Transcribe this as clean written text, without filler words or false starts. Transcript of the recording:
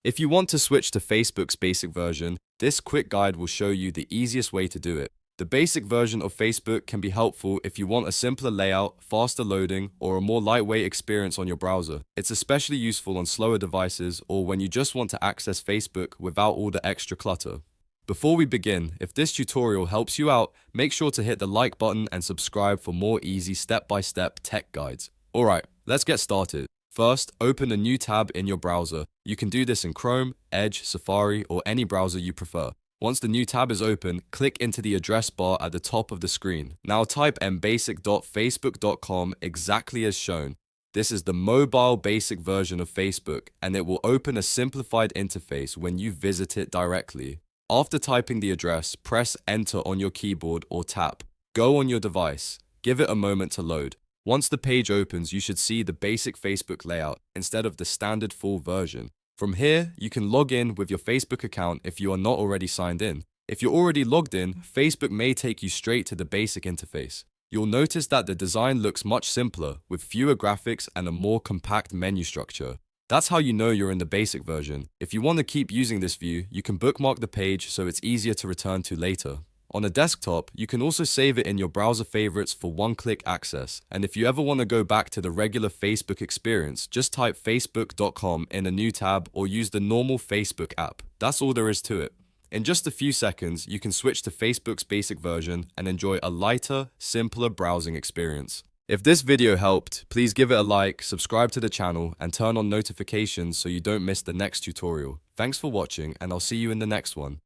If you want to switch to Facebook's basic version, this quick guide will show you the easiest way to do it. The basic version of Facebook can be helpful if you want a simpler layout, faster loading, or a more lightweight experience on your browser. It's especially useful on slower devices or when you just want to access Facebook without all the extra clutter. Before we begin, if this tutorial helps you out, make sure to hit the like button and subscribe for more easy step-by-step tech guides. Alright, let's get started. First, open a new tab in your browser. You can do this in Chrome, Edge, Safari, or any browser you prefer. Once the new tab is open, click into the address bar at the top of the screen. Now type mbasic.facebook.com exactly as shown. This is the mobile basic version of Facebook, and it will open a simplified interface when you visit it directly. After typing the address, press Enter on your keyboard or tap Go on your device. Give it a moment to load. Once the page opens, you should see the basic Facebook layout instead of the standard full version. From here, you can log in with your Facebook account if you are not already signed in. If you're already logged in, Facebook may take you straight to the basic interface. You'll notice that the design looks much simpler, with fewer graphics and a more compact menu structure. That's how you know you're in the basic version. If you want to keep using this view, you can bookmark the page so it's easier to return to later. On a desktop, you can also save it in your browser favorites for one-click access. And if you ever want to go back to the regular Facebook experience, just type facebook.com in a new tab or use the normal Facebook app. That's all there is to it. In just a few seconds, you can switch to Facebook's basic version and enjoy a lighter, simpler browsing experience. If this video helped, please give it a like, subscribe to the channel, and turn on notifications so you don't miss the next tutorial. Thanks for watching, and I'll see you in the next one.